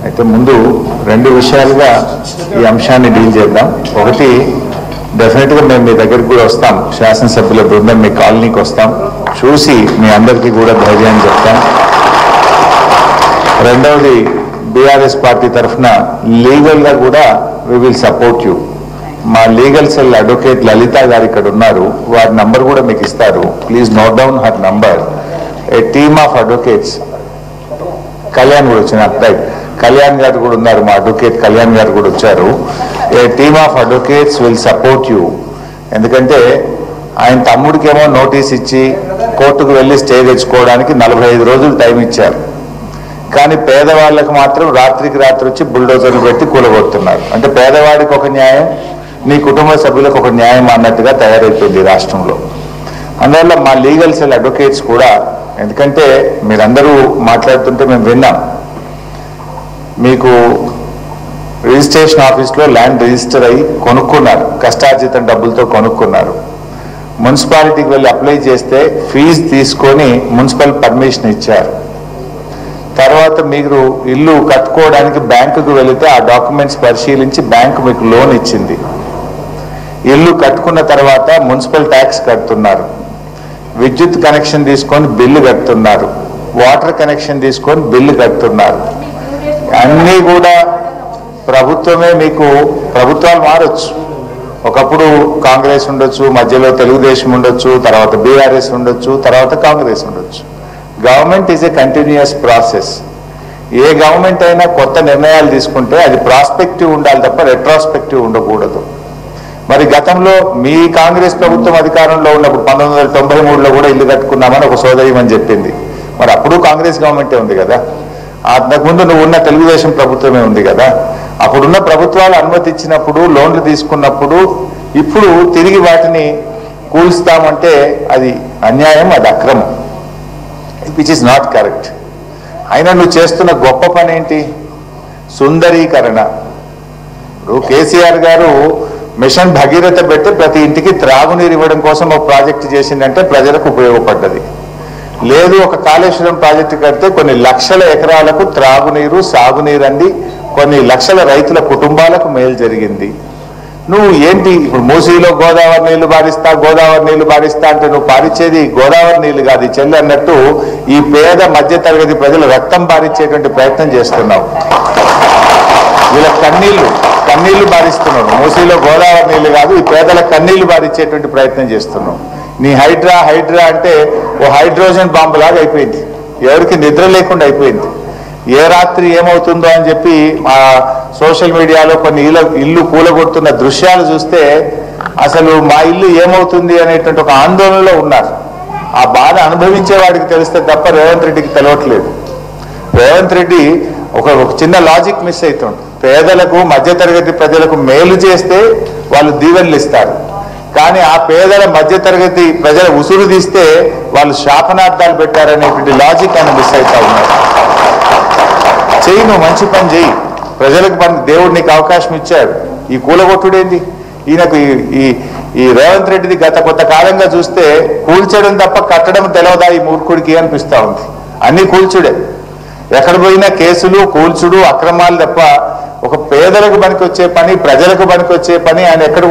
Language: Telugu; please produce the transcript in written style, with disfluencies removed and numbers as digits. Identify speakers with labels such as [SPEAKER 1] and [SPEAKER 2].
[SPEAKER 1] అయితే ముందు రెండు విషయాలుగా ఈ అంశాన్ని డీల్ చేద్దాం. ఒకటి, డెఫినెట్గా మేము మీ దగ్గరికి కూడా వస్తాం, శాసనసభ్యుల బృందం మీ కాలనీకి వస్తాం, చూసి మీ అందరికీ కూడా ధైర్యాన్ని చెప్తాం. రెండవది, బీఆర్ఎస్ పార్టీ తరఫున లీగల్గా కూడా వి విల్ సపోర్ట్ యూ. మా లీగల్ సెల్ అడ్వకేట్ లలిత గారు ఇక్కడ ఉన్నారు, వారి నంబర్ కూడా మీకు ఇస్తారు. Please note down her number. A team of advocates, Kalyan కూడా వచ్చిన రైట్, కళ్యాణ్ గారు కూడా ఉన్నారు, మా అడ్వకేట్ కళ్యాణ్ గారు కూడా వచ్చారు. A team of advocates will support you. ఎందుకంటే ఆయన తమ్ముడికేమో నోటీస్ ఇచ్చి కోర్టుకు వెళ్ళి స్టే తెచ్చుకోవడానికి 45 రోజులు టైం ఇచ్చారు. కానీ పేదవాళ్ళకు మాత్రం రాత్రికి రాత్రి వచ్చి బుల్డోజర్లు పెట్టి కూలగొడుతున్నారు. అంటే పేదవాడికి ఒక న్యాయం, నీ కుటుంబ సభ్యులకు ఒక న్యాయం అన్నట్టుగా తయారైపోయింది ఈ రాష్ట్రంలో. అందువల్ల మా లీగల్ సెల్ అడ్వకేట్స్ కూడా, ఎందుకంటే మీరందరూ మాట్లాడుతుంటే మేము విన్నాం, మీకు రిజిస్ట్రేషన్ ఆఫీస్లో ల్యాండ్ రిజిస్టర్ అయ్యి కొనుక్కున్నారు, కష్టార్జితం డబ్బులతో కొనుక్కున్నారు. మున్సిపాలిటీకి వెళ్ళి అప్లై చేస్తే ఫీజు తీసుకొని మున్సిపల్ పర్మిషన్ ఇచ్చారు. తర్వాత మీరు ఇల్లు కట్టుకోవడానికి బ్యాంకుకు వెళితే ఆ డాక్యుమెంట్స్ పరిశీలించి బ్యాంకు మీకు లోన్ ఇచ్చింది. ఇల్లు కట్టుకున్న తర్వాత మున్సిపల్ ట్యాక్స్ కడుతున్నారు, విద్యుత్ కనెక్షన్ తీసుకొని బిల్లు కడుతున్నారు, వాటర్ కనెక్షన్ తీసుకొని బిల్లు కడుతున్నారు. అన్నీ కూడా ప్రభుత్వమే. మీకు ప్రభుత్వాలు మారచ్చు, ఒకప్పుడు కాంగ్రెస్ ఉండొచ్చు, మధ్యలో తెలుగుదేశం ఉండొచ్చు, తర్వాత బీఆర్ఎస్ ఉండొచ్చు, తర్వాత కాంగ్రెస్ ఉండొచ్చు. Government is a continuous process. A government అయినా కొత్త నిర్ణయాలు తీసుకుంటే అది ప్రాస్పెక్టివ్ ఉండాలి తప్ప రెట్రాస్పెక్టివ్ ఉండకూడదు. మరి గతంలో మీ కాంగ్రెస్ ప్రభుత్వం అధికారంలో ఉన్నప్పుడు 1993లో కూడా ఇల్లు కట్టుకున్నామని ఒక సోదరిమని చెప్పింది. మరి అప్పుడు కాంగ్రెస్ గవర్నమెంటే ఉంది కదా, అంతకుముందు నువ్వు ఉన్న తెలుగుదేశం ప్రభుత్వమే ఉంది కదా. అప్పుడున్న ప్రభుత్వాలు అనుమతి ఇచ్చినప్పుడు, లోన్లు తీసుకున్నప్పుడు, ఇప్పుడు తిరిగి వాటిని కూల్స్తామంటే అది అన్యాయం, అది అక్రమం, విచ్ ఇస్ నాట్ కరెక్ట్. అయినా నువ్వు చేస్తున్న గొప్ప పని ఏంటి? సుందరీకరణ. ఇప్పుడు కేసీఆర్ గారు మిషన్ భగీరథ పెట్టి ప్రతి ఇంటికి త్రాగునీరు ఇవ్వడం కోసం ఒక ప్రాజెక్టు చేసిందంటే ప్రజలకు ఉపయోగపడ్డది. లేదు, ఒక కాళేశ్వరం ప్రాజెక్టు కడితే కొన్ని లక్షల ఎకరాలకు త్రాగునీరు, సాగునీరు అంది కొన్ని లక్షల రైతుల కుటుంబాలకు మేలు జరిగింది. నువ్వు ఏంటి ఇప్పుడు మూసీలో గోదావరి నీళ్లు పారిస్తా అంటే నువ్వు పారించేది గోదావరి నీళ్లు కాదు, చెల్లి అన్నట్టు ఈ పేద మధ్య తరగతి ప్రజల రక్తం పారించేటువంటి ప్రయత్నం చేస్తున్నావు. వీళ్ళ కన్నీళ్లు బారిస్తున్నావు. మూసీలో గోదావరి నీళ్లు కాదు, ఈ పేదల కన్నీళ్లు బారించేటువంటి ప్రయత్నం చేస్తున్నావు. నీ హైడ్రా అంటే ఓ హైడ్రోజన్ బాంబు లాగా అయిపోయింది, ఎవరికి నిద్ర లేకుండా అయిపోయింది. ఏ రాత్రి ఏమవుతుందో అని చెప్పి మా సోషల్ మీడియాలో కొన్ని ఇల్లు కూలగొడుతున్న దృశ్యాలు చూస్తే అసలు మా ఇల్లు ఏమవుతుంది అనేటువంటి ఒక ఆందోళనలో ఉన్నారు. ఆ బాధ అనుభవించే వాడికి తెలిస్తే తప్ప రేవంత్ రెడ్డికి తెలియట్లేదు. రేవంత్ రెడ్డి ఒక చిన్న లాజిక్ మిస్ అవుతుంది. పేదలకు, మధ్యతరగతి ప్రజలకు మేలు చేస్తే వాళ్ళు దీవెనలు ఇస్తారు, కానీ ఆ పేదల మధ్యతరగతి ప్రజల ఉసురు తీస్తే వాళ్ళు శాపనార్థాలు పెట్టారనేటువంటి లాజిక్ ఆయన మిస్ అవుతా ఉన్నారు. చెయ్యి, నువ్వు మంచి పని చెయ్యి, ప్రజలకు పని, దేవుడు నీకు అవకాశం ఇచ్చాడు. ఈ కూలగొట్టుడేంది? ఈయనకు ఈ రేవంత్ రెడ్డిది గత కొంతకాలంగా చూస్తే కూల్చడం తప్ప కట్టడం తెలవదా ఈ మూర్ఖుడికి అనిపిస్తూ ఉంది. అన్ని కూల్చుడే, ఎక్కడ పోయినా కేసులు, కూల్చుడు, అక్రమాలు తప్ప ఒక పేదలకు పనికి వచ్చే పని, ప్రజలకు పనికి వచ్చే పని ఆయన ఎక్కడ